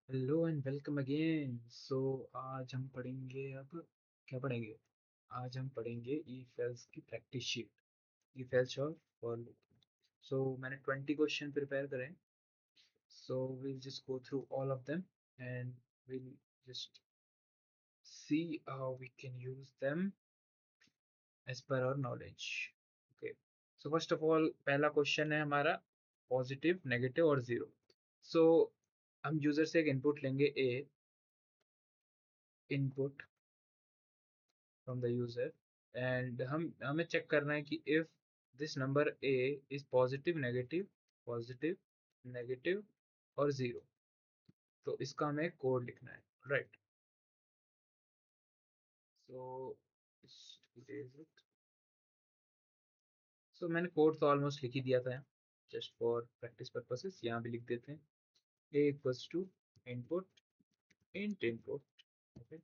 Hello and welcome again. So आज हम पढ़ेंगे अब क्या पढ़ेंगे। आज हम पढ़ेंगे ई फेल्स की प्रैक्टिस शीट। ई फेल्स और फॉर लूप। सो मैंने 20 क्वेश्चन प्रिपेयर करे हैं। So we'll just go through all of them and we'll just see how we can use them as per our knowledge. Okay, so first of all पहला question है हमारा positive negative और zero. So हम user से एक input लेंगे a input from the user, and हमें check करना है कि if this number a is positive, negative और जीरो, तो इसका हमें कोड लिखना है। राइट, सो सो मैंने कोड तो ऑलमोस्ट लिख ही दिया था, जस्ट फॉर प्रैक्टिस पर्पसेस यहाँ भी लिख देते हैं। a equals to input int input. Okay,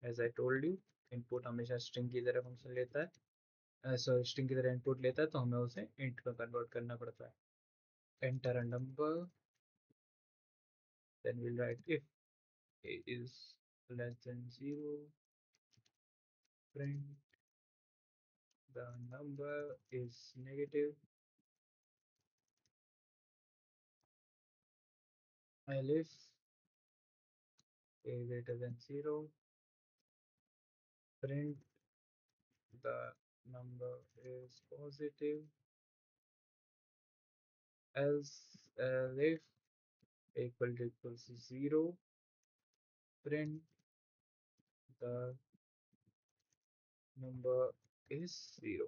as I told you, input हमेशा स्ट्रिंग की तरह फंक्शन लेता है, सॉरी स्ट्रिंग की तरह इनपुट लेता है, तो हमें उसे इंट में कन्वर्ट करना पड़ता है। enter a number, then we'll write if a is less than 0, print the number is negative, elif a greater than 0, print the number is positive, else if equals to 0, print the number is 0।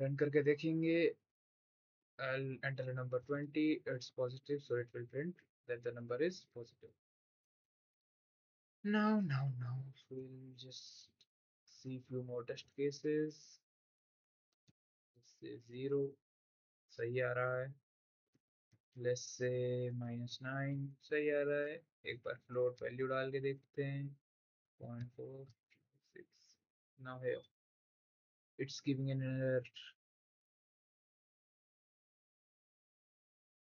Run करके देखेंगे। I'll enter a number 20, it's positive, so it will print that the number is positive. Now, we'll just see few more test cases. Let's say 0 सही आ रहा है, let's say -9 सही आ रहा है। एक बार float value डाल के देखते हैं, 0.466। now here it's giving an error.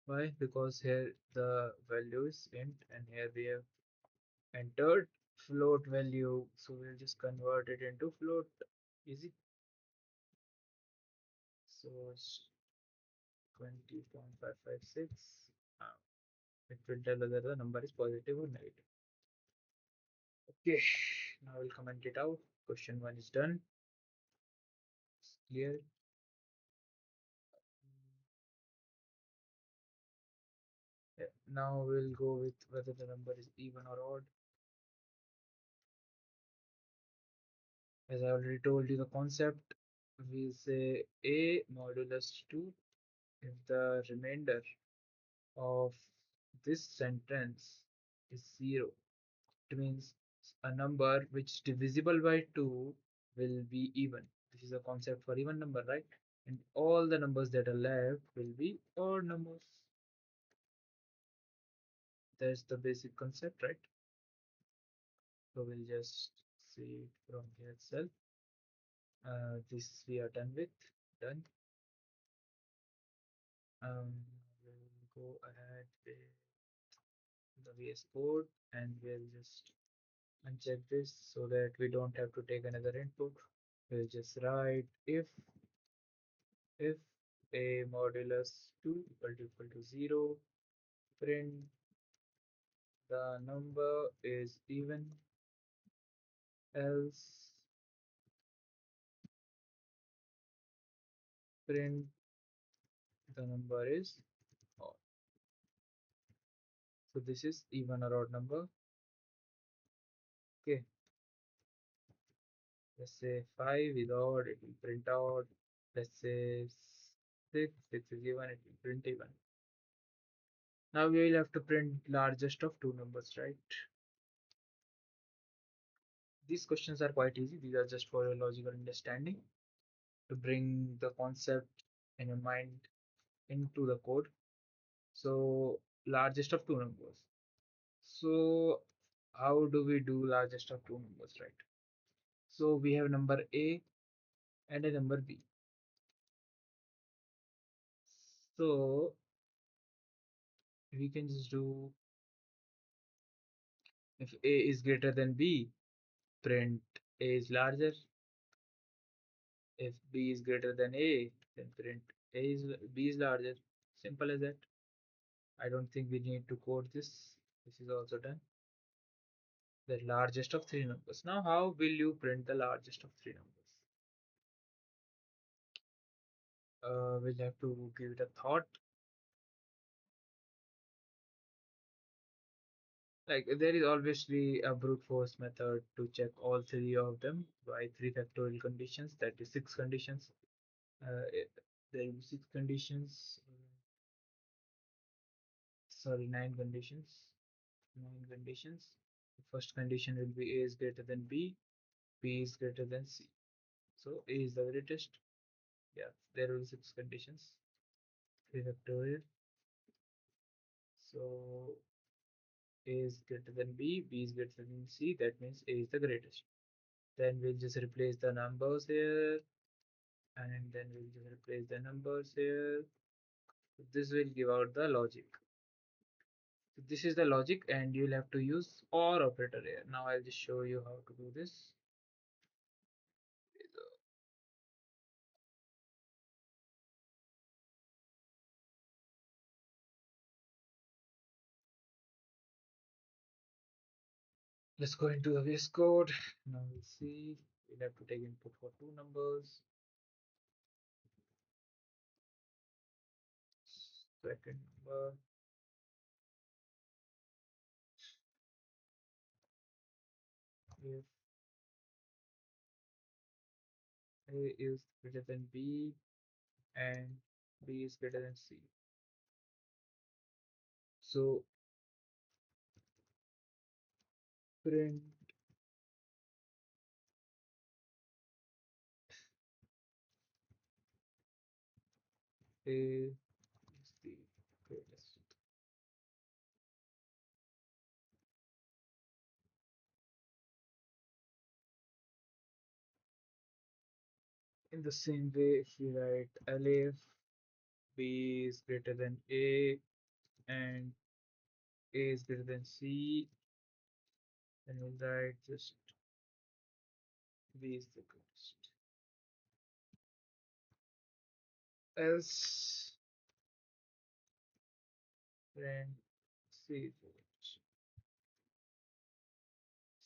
Why? Because here the value is int and here we have entered float value, so we'll just convert it into float. Easy. So it's 20.556. It will tell whether the number is positive or negative. Okay, now we'll comment it out. Question 1 is done. It's clear. Yeah, now we'll go with whether the number is even or odd. As I already told you the concept, we'll say a modulus 2 if the remainder of this sentence is 0. It means a number which is divisible by 2 will be even. This is a concept for even number, right? And all the numbers that are left will be odd numbers. That's the basic concept, right? So we'll just see it from here itself. This we are done with. Done. We'll go ahead with the VS Code and we'll just uncheck this so that we don't have to take another input. We'll just write if a modulus 2 equal to 0, print the number is even, else print the number is odd. So this is even or odd number. Okay, let's say 5 is odd, it will print odd. Let's say 6 is even, it will print even. Now we will have to print largest of two numbers, right? These questions are quite easy. These are just for your logical understanding, to bring the concept in your mind into the code. So largest of two numbers. So how do we do largest of two numbers, right? So we have number A and a number B. So we can just do, if A is greater than B, print A is larger. If B is greater than A, then print B is larger. Simple as that. I don't think we need to code this. This is also done. The largest of three numbers. Now, how will you print the largest of three numbers? We'll have to give it a thought. Like there is obviously a brute force method to check all three of them by three factorial conditions. That is six conditions. There will be six conditions. Sorry, nine conditions. Nine conditions. The first condition will be A is greater than B is greater than C. So A is the greatest. Yeah, there will be six conditions. Three factorial. So A is greater than B is greater than C. That means A is the greatest. Then we'll just replace the numbers here, and then we'll just replace the numbers here. So this will give out the logic. So this is the logic, and you'll have to use OR operator here. Now I'll just show you how to do this. Let's go into the VS Code. Now we'll see. We'll have to take input for two numbers. Second number. If A is greater than B and B is greater than C. So print A is the greatest. In the same way, if we write elif B is greater than A and A is greater than C, then we'll write just B is the greatest. Else then C is the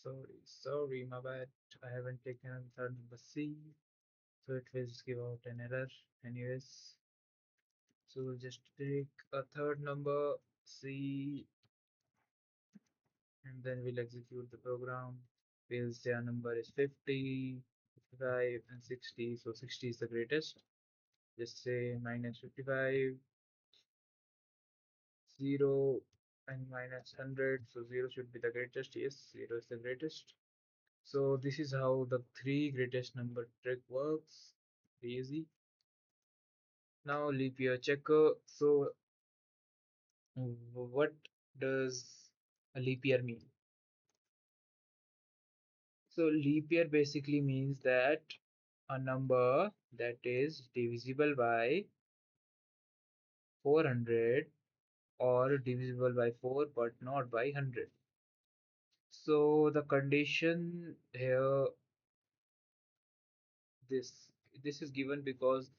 greatest. Sorry, my bad. I haven't taken a third number C, so it will just give out an error anyways. So we'll just take a third number C, and then we'll execute the program. We'll say our number is 50, 55, and 60. So 60 is the greatest. Just say minus 55, 0, and minus 100. So 0 should be the greatest. Yes, 0 is the greatest. So this is how the three greatest number trick works. Easy. Now leap year checker. So what does a leap year mean? So leap year basically means that a number that is divisible by 400 or divisible by 4 but not by 100. So the condition here, this this is given because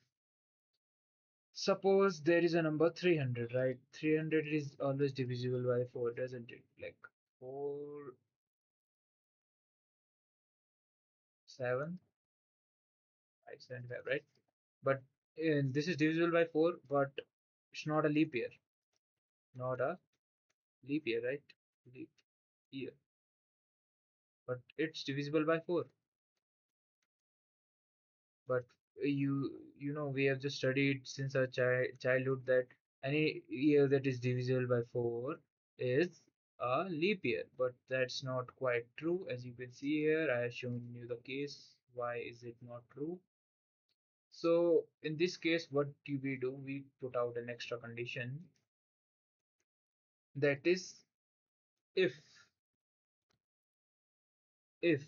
suppose there is a number 300, right? 300 is always divisible by 4, doesn't it? Like 4, 7, 5, 7, 5, right? But this is divisible by 4, but it's not a leap year. Not a leap year, right? Leap year. But it's divisible by 4. But you know we have just studied since our childhood that any year that is divisible by 4 is a leap year, but that's not quite true. As you can see here, I have shown you the case why is it not true. So in this case, what do we put out an extra condition, that is, if if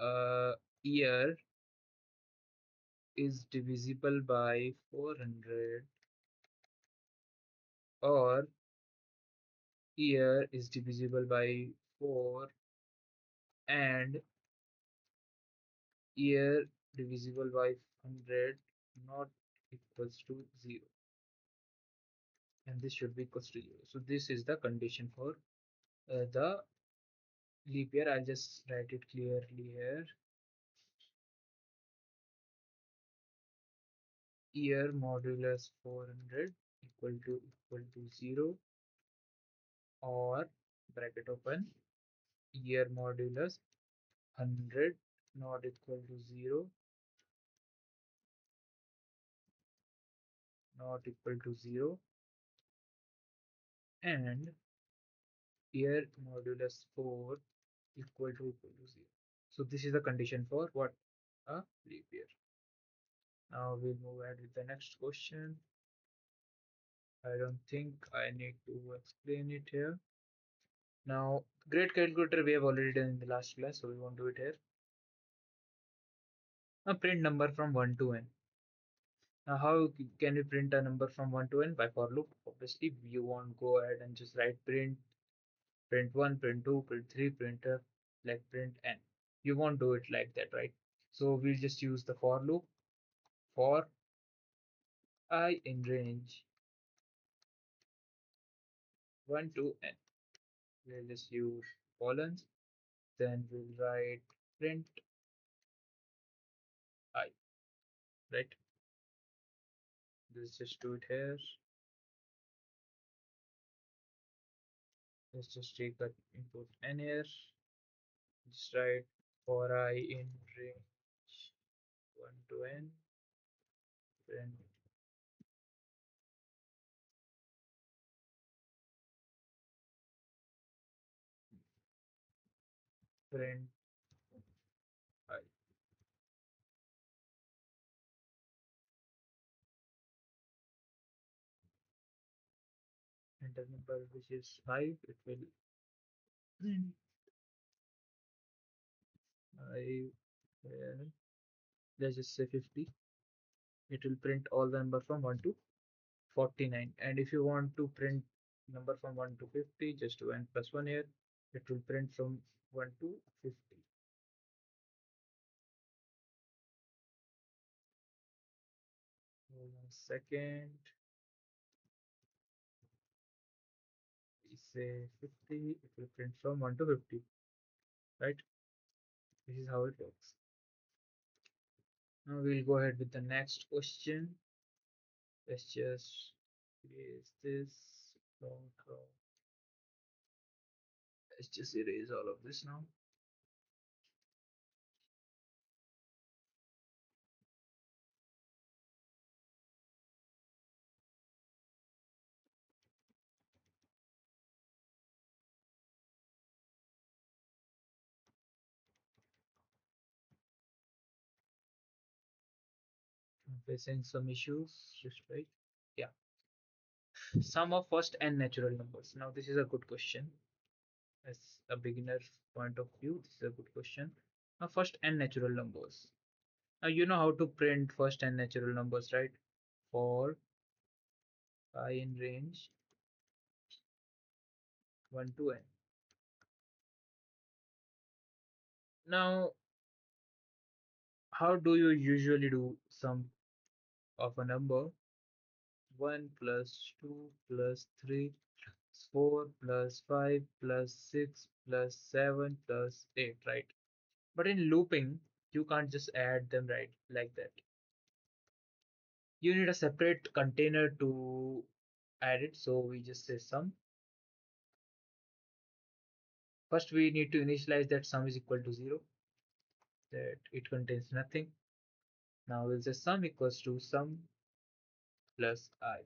a year is divisible by 400 or year is divisible by 4 and year divisible by 100 not equals to 0, and this should be equals to 0. So this is the condition for the leap year. I'll just write it clearly here. Year modulus 400 equal to 0, or bracket open, year modulus 100 not equal to 0, not equal to 0, and year modulus 4 equal to 0. So this is the condition for what? A leap year. Now we'll move ahead with the next question. I don't think I need to explain it here. Now, great calculator we have already done in the last class, so we won't do it here. Now print number from 1 to n. Now how can we print a number from 1 to n? By for loop. Obviously, you won't go ahead and just write print 1, print 2, print 3, print like print n. You won't do it like that, right? So we'll just use the for loop. For I in range 1 to n. We'll just use colons. Then we'll write print I, right? Let's just do it here. Let's just take that input n here. Just write for I in range 1 to n. Print print I. Enter number which is 5. It will print 5. Let's just say 50. It will print all the number from 1 to 49. And if you want to print number from 1 to 50, just do n plus 1 here. It will print from 1 to 50. Hold on a second. We say 50, it will print from 1 to 50, right? This is how it works. Now we'll go ahead with the next question. Let's just erase this. Let's just erase all of this now. I'm facing some issues, just right. Yeah. Sum of first and natural numbers. Now this is a good question. As a beginner point of view, this is a good question. Now first and natural numbers. Now you know how to print first and natural numbers, right? For I in range 1 to n. Now, how do you usually do sum of a number? 1 plus 2 plus 3 plus 4 plus 5 plus 6 plus 7 plus 8, right? But in looping, you can't just add them right like that. You need a separate container to add it. So we just say sum. First, we need to initialize that sum is equal to 0, that it contains nothing. Now we'll say sum equals to sum plus I.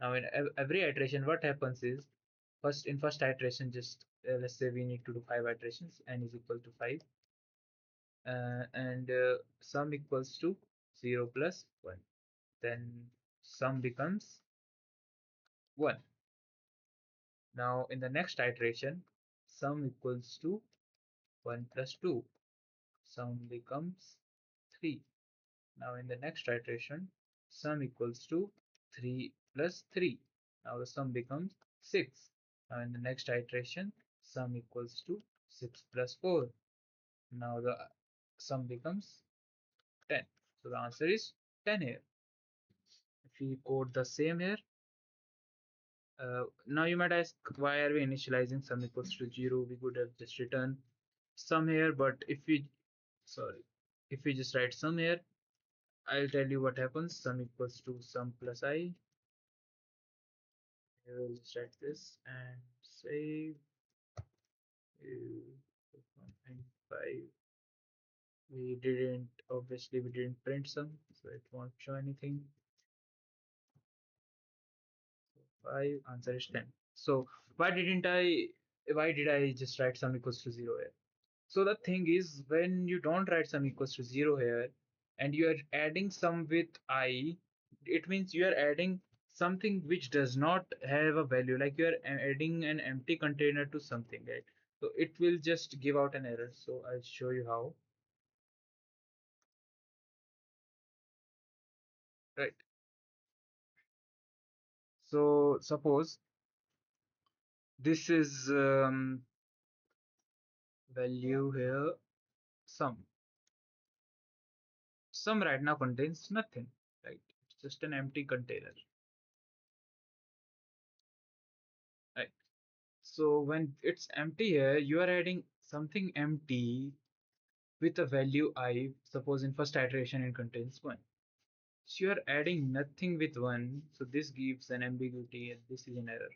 Now in every iteration, what happens is first iteration, just let's say we need to do 5 iterations, n is equal to 5, and sum equals to 0 plus 1. Then sum becomes 1. Now in the next iteration, sum equals to 1 plus 2. Sum becomes 3. Now in the next iteration, sum equals to 3 plus 3. Now the sum becomes 6. Now in the next iteration, sum equals to 6 plus 4. Now the sum becomes 10. So the answer is 10 here. If we code the same here, now you might ask, why are we initializing sum equals to 0? We could have just written sum here, but sorry, if we just write sum here, I'll tell you what happens. Sum equals to sum plus I. We'll just write this and save 1.5. Obviously we didn't print sum, so it won't show anything. 5, answer is 10. So why did I just write sum equals to 0 here? So the thing is, when you don't write sum equals to 0 here and you are adding sum with I, it means you are adding something which does not have a value, like you are adding an empty container to something, right? So it will just give out an error. So I'll show you how. Right. So suppose this is value here sum. Sum right now contains nothing, right? It's just an empty container, right? So when it's empty here, you are adding something empty with a value I. Suppose in first iteration it contains 1. So you are adding nothing with 1, so this gives an ambiguity and this is an error.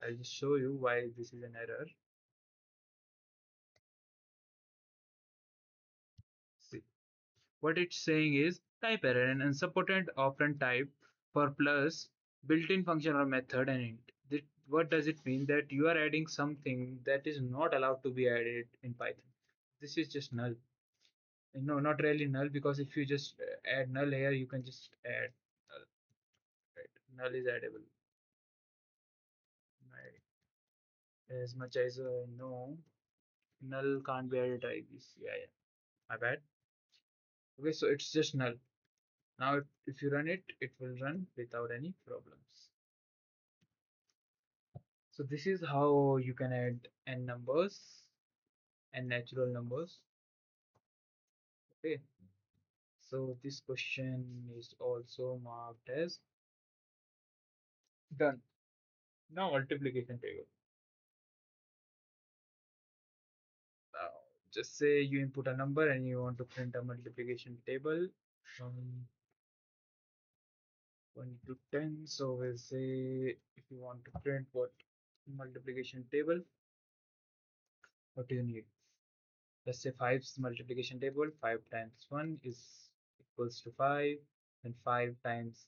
I'll just show you why this is an error. See, what it's saying is type error, an unsupported operand type for plus built-in function or method and int. What does it mean? That you are adding something that is not allowed to be added in Python. This is just null. No, not really null, because if you just add null here, you can just add null, right? Null is addable. Right. As much as I know, null can't be added like this. Yeah, yeah. My bad. Okay, so it's just null. Now, if you run it, it will run without any problems. So this is how you can add n numbers and natural numbers. Okay. So this question is also marked as done. Now multiplication table. Now, just say you input a number and you want to print a multiplication table from 1 to 10. So we'll say, if you want to print what multiplication table, what do you need? Let's say 5's multiplication table. 5 times 1 is equals to 5, then 5 times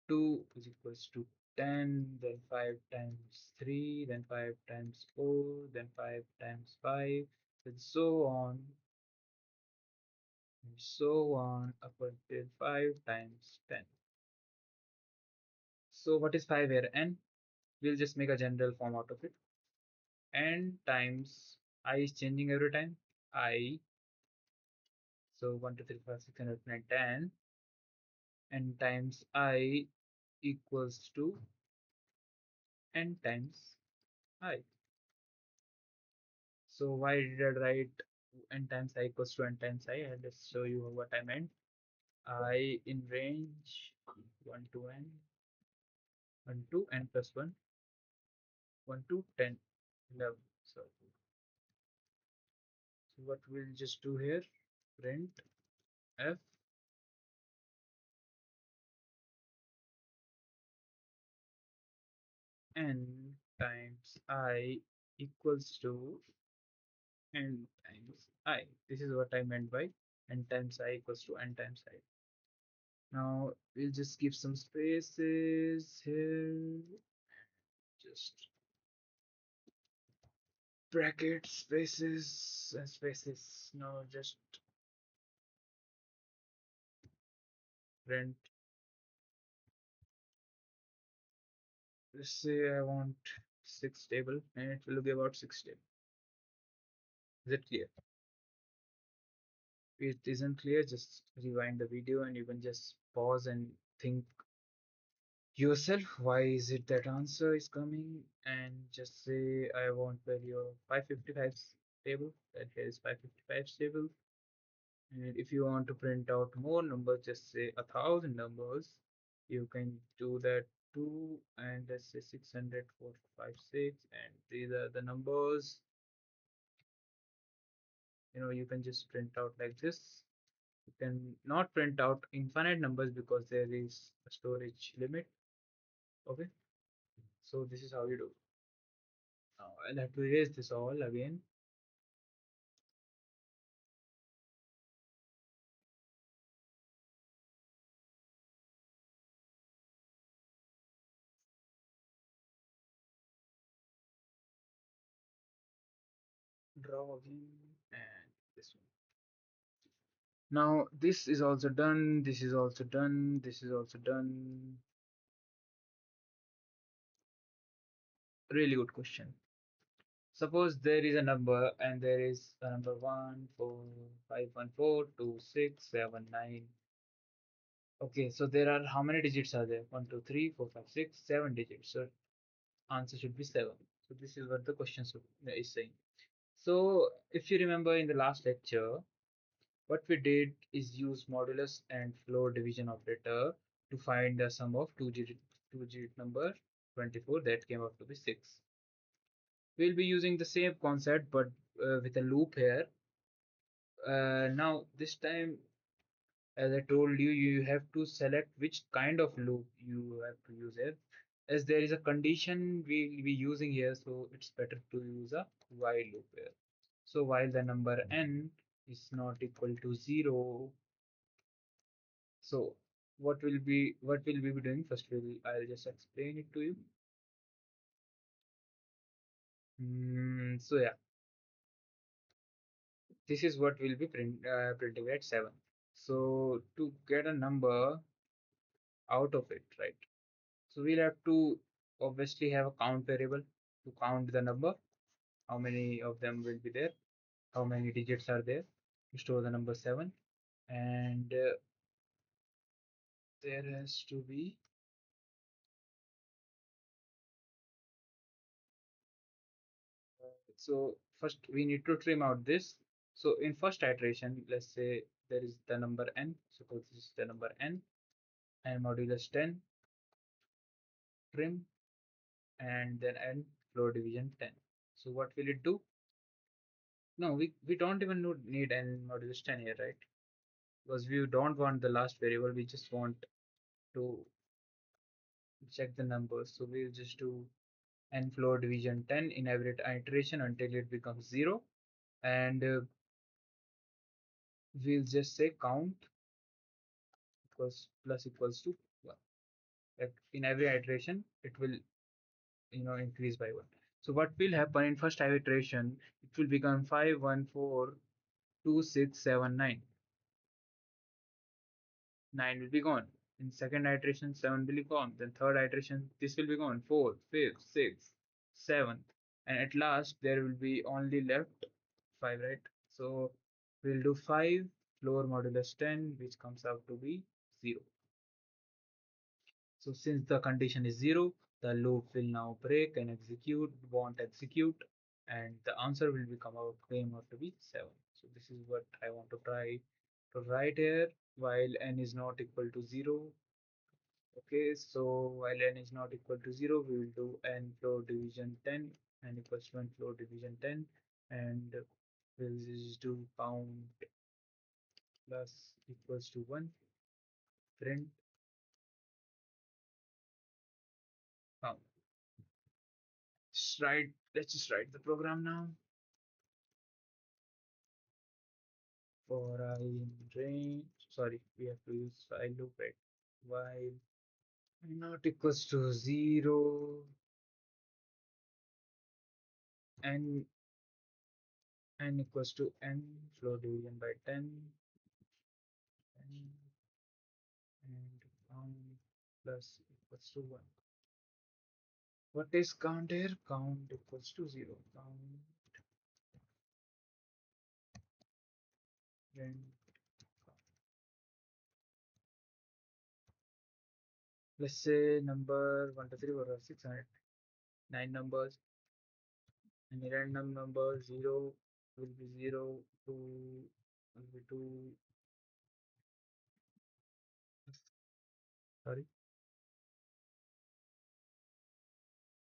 2 is equals to 10, then 5 times 3, then 5 times 4, then 5 times 5, and so on and so on up until 5 times 10. So what is 5 here? N. We'll just make a general form out of it. N times I is changing every time. I. So 1, 2, 3, 4, 5, 6, 7, 8, 9, 10. N times I equals to N times I. So why did I write N times I equals to N times I? I'll just show you what I meant. I in range 1 to N, 1 to N plus 1, 1 to 10, 11. So what we'll just do here, print f n times I equals to n times I. This is what I meant by n times I equals to n times I. Now we'll just give some spaces here, just brackets, spaces, and spaces. Now just print. Let's say I want 6 table and it will give out 6 table. Is it clear? it isn't clear, just rewind the video and you can just pause and think yourself why is it that answer is coming, and just say I want value of 555 table, that here is 555 table. And if you want to print out more numbers, just say 1,000 numbers. You can do that too, and let's say 600, 456, and these are the numbers. You can just print out like this. You can not print out infinite numbers because there is a storage limit. Okay, so this is how you do. Now I'll have to erase this all again. Draw again, and this one. Now this is also done, this is also done, this is also done. Really good question. Suppose there is a number and there is a number 1 4 5 1 4 2 6 7 9. Okay, so there are how many digits are there? 1 2 3 4 5 6 7 digits. So answer should be 7. So this is what the question is saying. So if you remember in the last lecture, what we did is use modulus and floor division operator to find the sum of two digit number 24 that came out to be 6. We'll be using the same concept but with a loop here. Now this time, as I told you, you have to select which kind of loop you have to use here. As there is a condition we'll be using here, so it's better to use a while loop here. So while the number n is not equal to 0, so what will we be doing? First, I'll just explain it to you. So yeah, this is what we'll be printing at 7. So to get a number out of it, right? So we'll have to obviously have a count variable to count the number, how many of them will be there, how many digits are there to store the number 7, and there has to be so first we need to trim out this. So in first iteration, let's say there is the number n, suppose this is the number n and modulus 10, trim, and then n floor division 10. So what will it do? No, we don't even need n modulus 10 here, right? Because we don't want the last variable, we just want to check the numbers. So we'll just do n floor division 10 in every iteration until it becomes 0, and we'll just say count equals plus equals to 1. Like in every iteration it will increase by 1. So what will happen in first iteration, it will become 5 1 4 2 6 7 9. 9 will be gone. In second iteration 7 will be gone. Then third iteration this will be gone. 4 5 6 7, and at last there will be only left 5, right? So we'll do 5 floor modulus 10, which comes out to be 0. So since the condition is 0, the loop will now break and execute, won't execute, and the answer will become out came out to be 7. So this is what I want to try to write here. While n is not equal to 0. Okay, so while n is not equal to 0, we will do n floor division 10, n equals to n floor division 10, and we'll just do count plus equals to 1, print count. Let's just write the program now. For I in range, sorry, we have to use while loop, right? While not equals to 0, n equals to n floor division by 10, n, and count plus equals to 1. What is count here? Count equals to 0. Count print Let's say number 1 to 3 or 600, 9 numbers, and a random number 0 will be 0, 2 will be 2, sorry.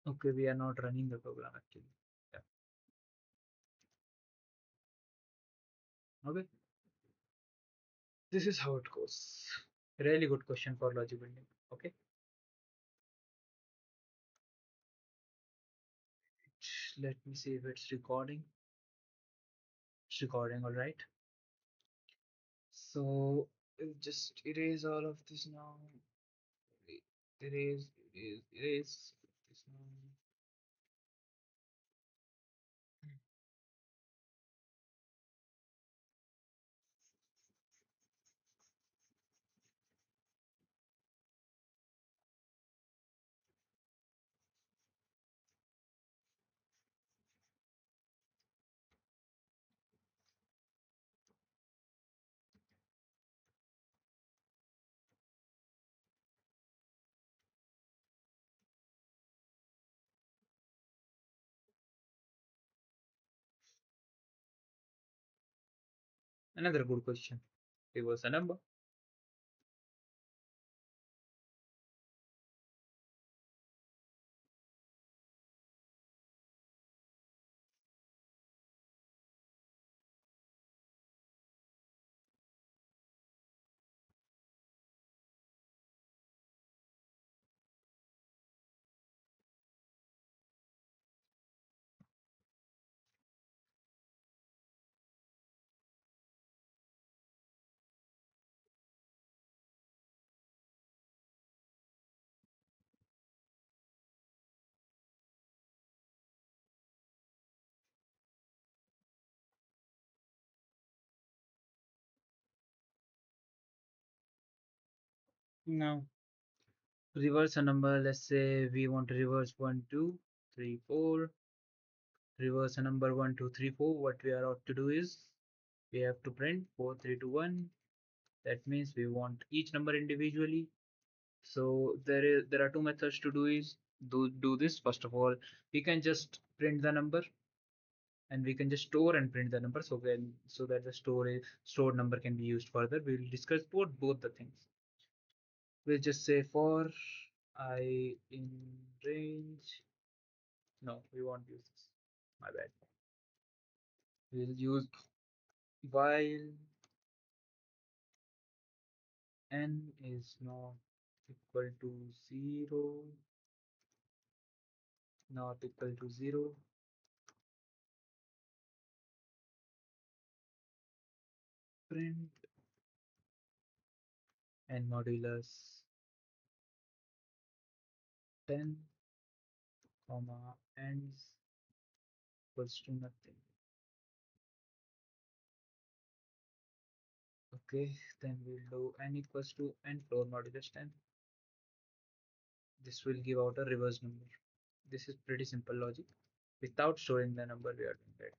Okay, we are not running the program actually. Yeah. Okay, this is how it goes. Really good question for logic building. Okay, let me see if it's recording. It's recording, all right. So just erase all of this now. Erase this now. Another good question. Reverse a number. Now reverse a number. Let's say we want to reverse 1, 2, 3, 4. Reverse a number 1, 2, 3, 4. What we are out to do is we have to print 4, 3, 2, 1. That means we want each number individually. So there are two methods to do this. First of all, we can just print the number, and we can just store and print the number, so that the stored number can be used further. We will discuss both the things. We'll just say for I in range. No, we won't use this. My bad. We'll use while n is not equal to 0, not equal to 0, print n modulus 10, comma ends equals to nothing. Okay, then we'll do n equals to n floor modulus 10. This will give out a reverse number. This is pretty simple logic without storing the number we are doing right now.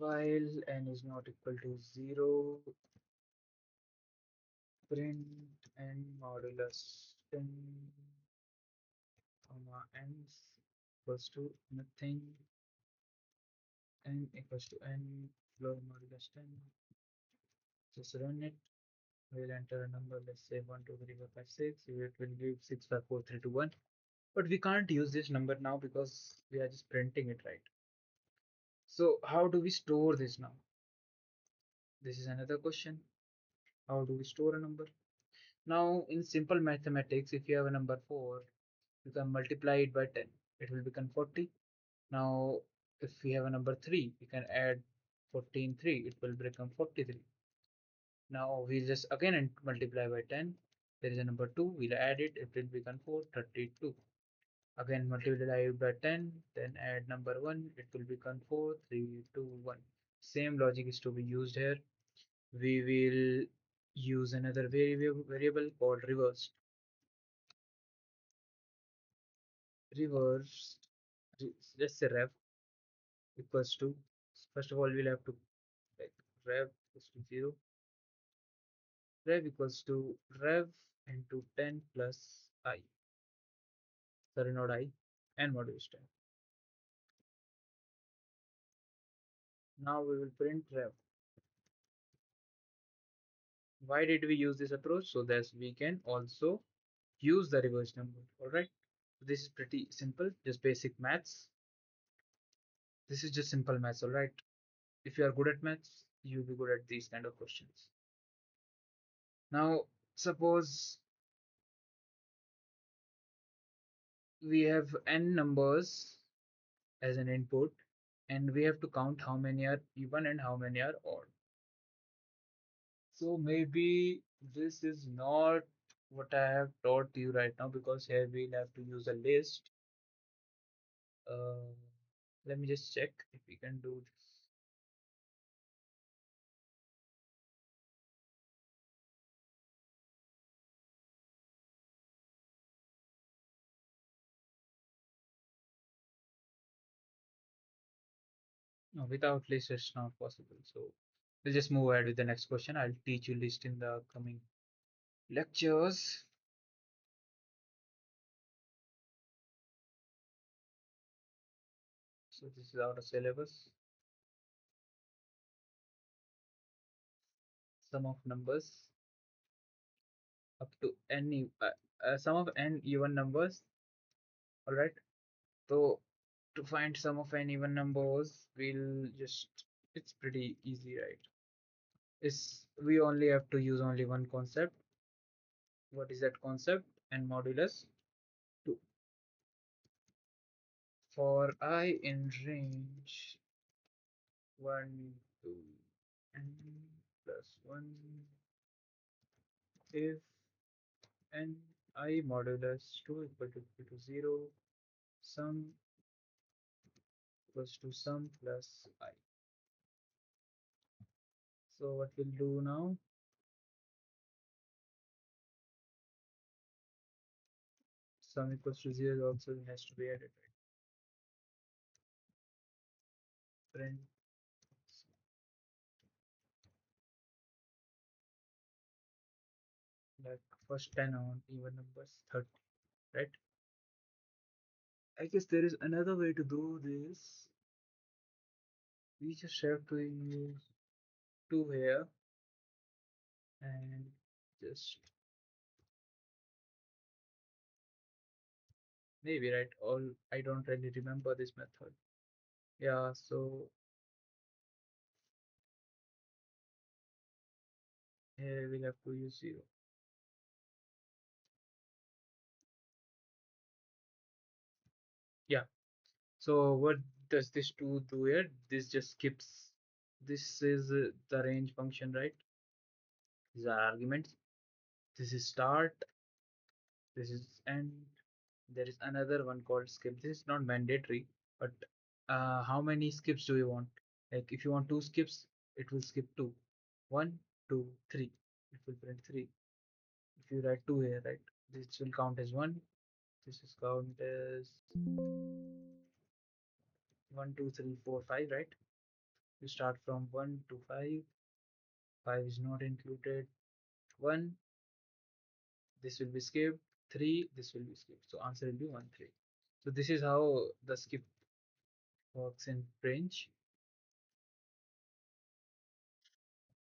While n is not equal to 0, print n modulus 10, comma ends equals to nothing, n equals to n floor modulus 10. Just run it. We'll enter a number, let's say 1, 2, 3, 4, 5, 6. It will give 6, 5, 4, 3, 2, 1. But we can't use this number now because we are just printing it, right? So how do we store this now? This is another question. How do we store a number? Now, in simple mathematics, if you have a number 4, you can multiply it by 10. It will become 40. Now, if we have a number 3, we can add 14, 3. It will become 43. Now, we'll just again multiply by 10. There is a number 2. We'll add it. It will become 4, 32. Again, multiply it by 10. Then add number 1. It will become 4, 3, 2, 1. Same logic is to be used here. We will use another variable called reversed. Reversed, let's say rev equals to, first of all we'll have to like rev equals to 0, Rev equals to rev into 10 plus I. Sorry, not I, n modulus 10. Now we will print rev. Why did we use this approach? So that we can also use the reverse number. All right. This is pretty simple, just basic maths. This is just simple maths. All right. If you are good at maths, you'll be good at these kind of questions. Now, suppose we have n numbers as an input, and we have to count how many are even and how many are odd. So maybe this is not what I have taught you right now, because here we'll have to use a list. Uh, Let me just check if we can do this. No, without list it's not possible. So we'll just move ahead with the next question. I'll teach you list in the coming lectures. So this is out of syllabus. Sum of numbers up to sum of n even numbers. All right. So to find sum of n even numbers, we'll just, it's pretty easy, right? Is we only have to use only one concept. What is that concept? N modulus 2. For I in range 1 to n plus 1, if n I modulus 2 equal to 0, sum equals to sum plus I. So what we'll do now, sum equals to 0 also has to be added, right? Print like first 10 on even numbers 30, right? I guess there is another way to do this. We just have to use 2 here and just maybe, right? All, I don't really remember this method. Yeah, so here we'll have to use 0. Yeah. So what does this 2 do here? This just skips. This is the range function, right? These are arguments. This is start. This is end. There is another one called skip. This is not mandatory, but how many skips do you want? Like if you want 2 skips, it will skip 2. 1, 2, 3. It will print 3. If you write 2 here, right, this will count as 1. This is count as 1, 2, 3, 4, 5, right? You start from 1 to 5. 5 is not included. 1, this will be skipped. 3, this will be skipped. So answer will be 1, 3. So this is how the skip works in range.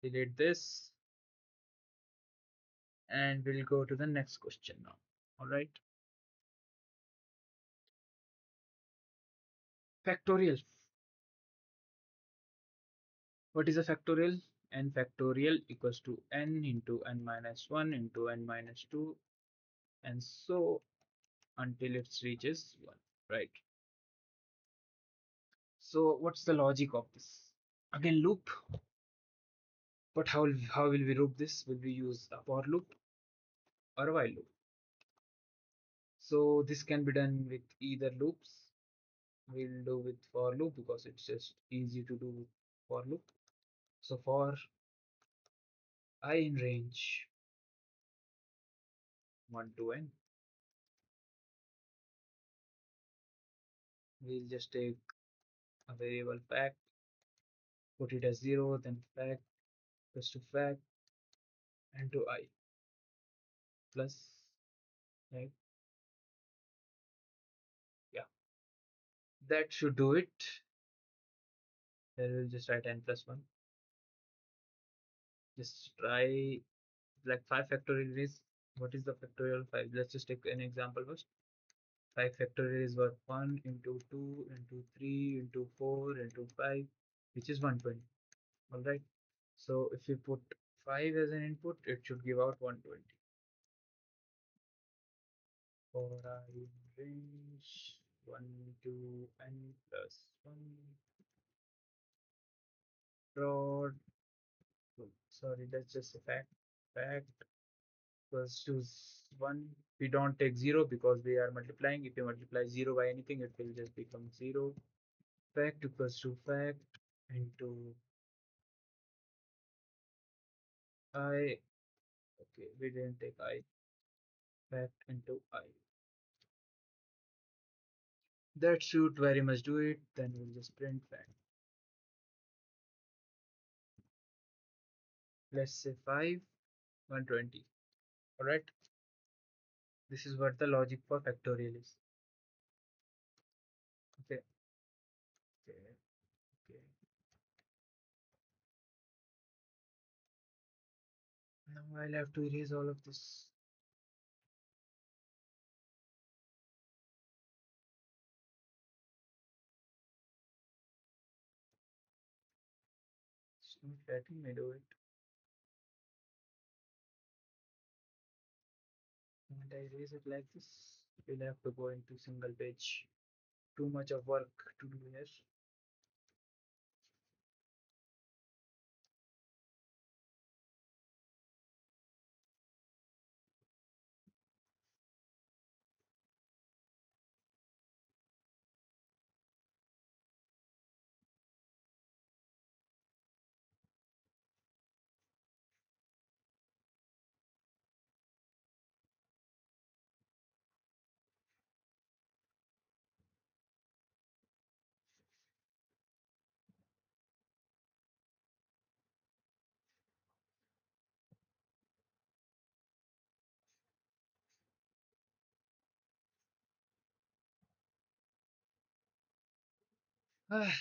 Delete this and we'll go to the next question now. All right. Factorial. What is a factorial? N factorial equals to n into n minus 1 into n minus 2, and so until it reaches 1, right? So what's the logic of this? Again, loop. But how will we loop this? Will we use a for loop or a while loop? So this can be done with either loops. We'll do with for loop because it's just easy to do with for loop. So for I in range 1 to n, we'll just take a variable fact, put it as 0, then fact equals to fact, into I plus, right? Yeah, that should do it. Then we'll just write n plus 1. Just try like 5 factorial is, what is the factorial of 5? Let's just take an example first. 5 factorial is what? 1 into 2 into 3 into 4 into 5, which is 120. All right. So if you put 5 as an input, it should give out 120. For I in range 1 to n plus 1 dot, oh, sorry, that's just a fact. Fact equals to 1. We don't take 0 because we are multiplying. If you multiply 0 by anything, it will just become 0. Fact equals to fact into I. Okay, we didn't take I. Fact into I. That should very much do it. Then we'll just print fact. Let's say 5, 120. Alright, this is what the logic for factorial is. Okay, okay, okay. Now I'll have to erase all of this. It's not letting me do it. Can't I erase it like this? We'll have to go into single page. Too much of work to do here.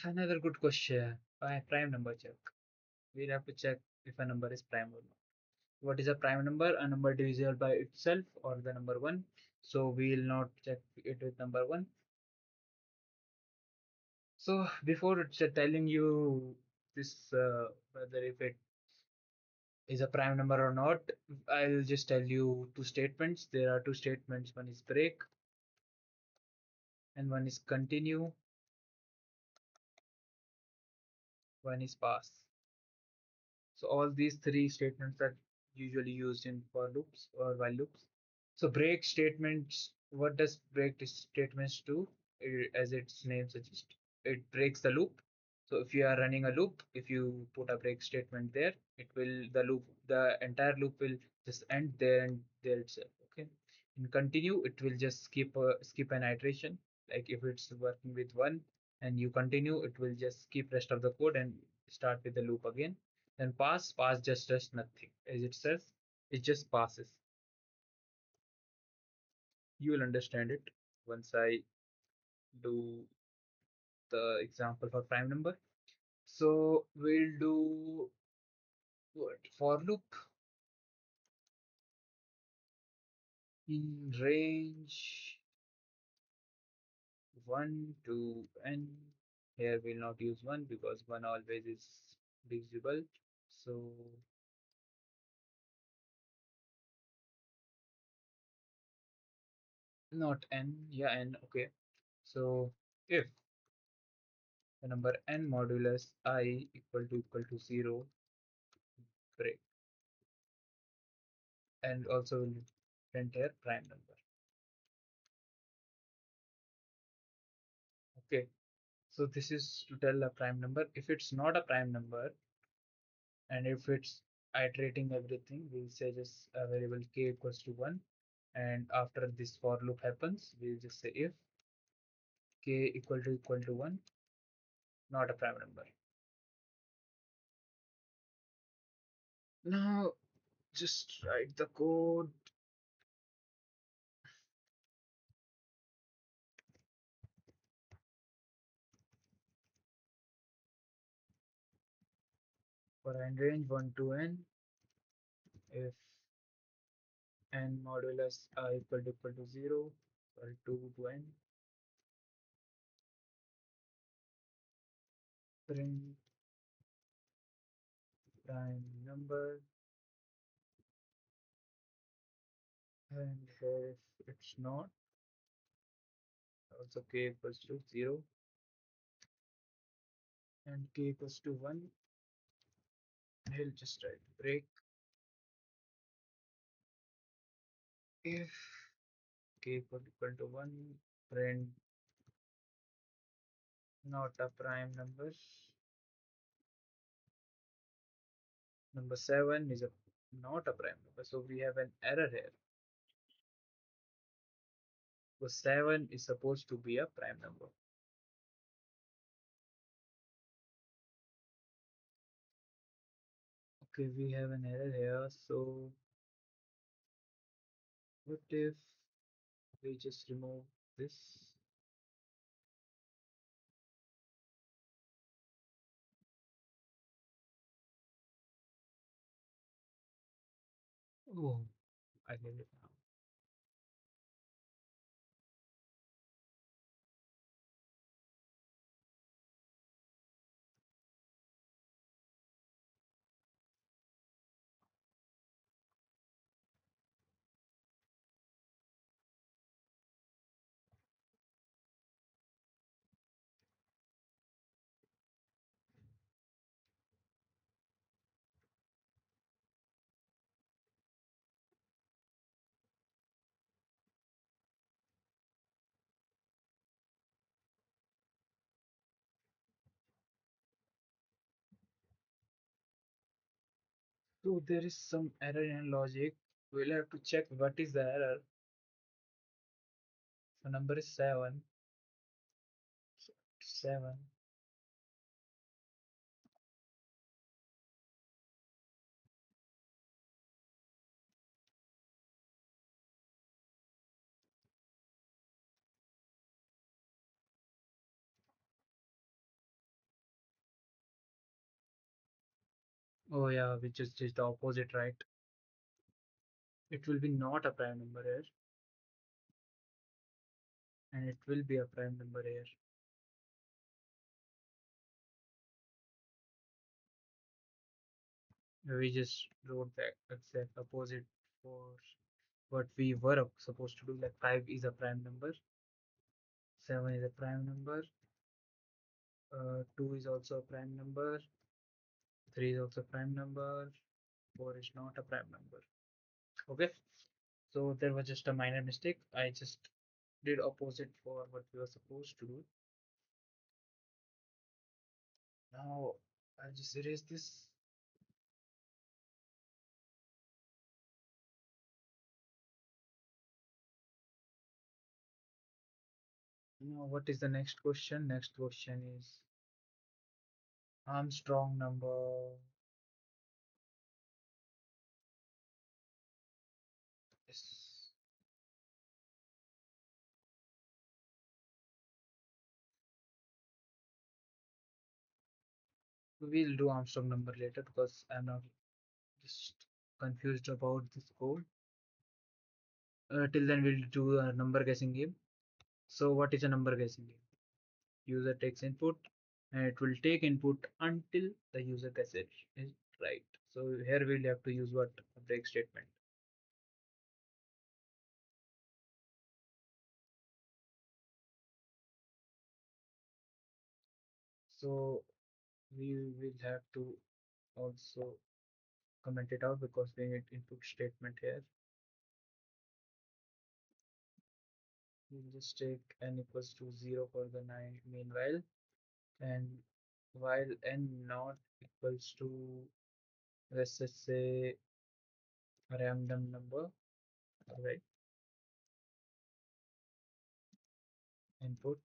Another good question. Prime number check. We'll have to check if a number is prime or not. What is a prime number? A number divisible by itself or the number 1. So we will not check it with number 1. So before telling you this, whether if it is a prime number or not, I'll just tell you two statements. There are two statements. One is break and one is continue. One is pass. So all these three statements are usually used in for loops or while loops. So break statements, what does break statements do? As its name suggests, it breaks the loop. So if you are running a loop, if you put a break statement there, it will the entire loop will just end there and there itself. Okay. In continue, it will just skip an iteration. Like if it's working with 1 and you continue, it will just skip rest of the code and start with the loop again. Then pass just does nothing. As it says, it just passes. You will understand it once I do the example for prime number. So we'll do what? For loop in range 1 to n. Here we'll not use 1 because 1 always is divisible. So not n, yeah, n, okay. So if the number n modulus I equal to 0, break, and also will print here prime number. Okay, so this is to tell a prime number. If it's not a prime number and if it's iterating everything, we'll say just a variable k equals to 1. And after this for loop happens, we'll just say if k equal to 1, not a prime number. Now Just write the code. For n range 1 to n, if n modulus equal to 0, or 2 to n, print prime number, and if it's not, also k equals to 0 and k equals to 1, he'll just write break if k equal to 1, print not a prime number. Number 7 is a not a prime number, so we have an error here. So 7 is supposed to be a prime number. Okay, we have an error here. So what if we just remove this? Oh, I get it now. So there is some error in logic. We'll have to check what is the error. So number is 7. So 7. Oh yeah, we just did the opposite, right? It will be not a prime number here, and it will be a prime number here. We just wrote the exact opposite for what we were supposed to do. Like 5 is a prime number, 7 is a prime number, 2 is also a prime number, 3 is also a prime number, 4 is not a prime number. Okay, so there was just a minor mistake. I just did opposite for what we were supposed to do. Now I'll just erase this. Now what is the next question? Next question is Armstrong number. Yes. We'll do Armstrong number later because I'm not just confused about this code. Till then, we'll do a number guessing game. So, what is a number guessing game? User takes input and it will take input until the user guesses it is right. So, here we'll have to use what? A break statement. So, we will have to also comment it out because we need input statement here. We'll just take n equals to 0 for the meanwhile, and while n not equals to, let's just say, a random number, right? Input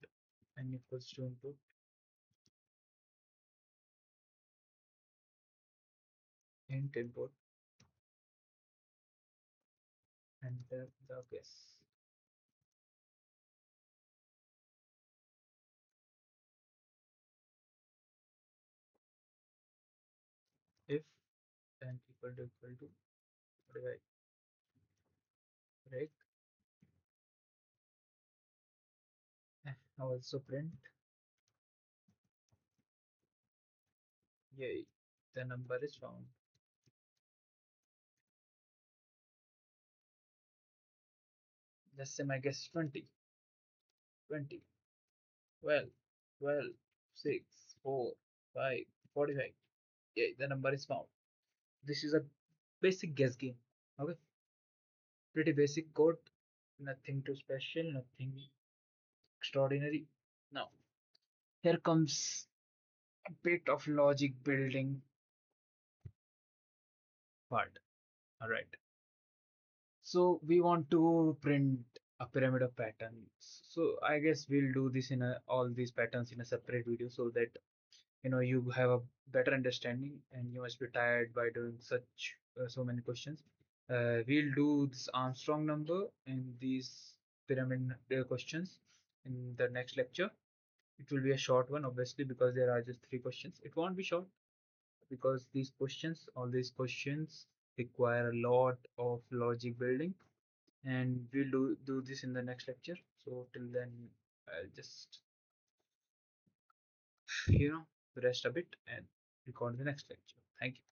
n equals to input int input enter the guess. If n equal to what do I break, also print, yay, the number is found. Just say my guess is 20, 20, 12, 12, 6, 4, 5, 45. Yay, the number is found. This is a basic guess game. Okay, pretty basic code, nothing too special, nothing extraordinary. Now, here comes a bit of logic building part. All right. So we want to print a pyramid of patterns. So I guess we'll do this in all these patterns in a separate video so that you have a better understanding and you must be tired by doing such so many questions. We'll do this Armstrong number and these pyramid questions in the next lecture. It will be a short one, obviously, because there are just three questions. It won't be short because all these questions require a lot of logic building, and we'll do this in the next lecture. So till then, I'll just you know rest a bit and record the next lecture. Thank you.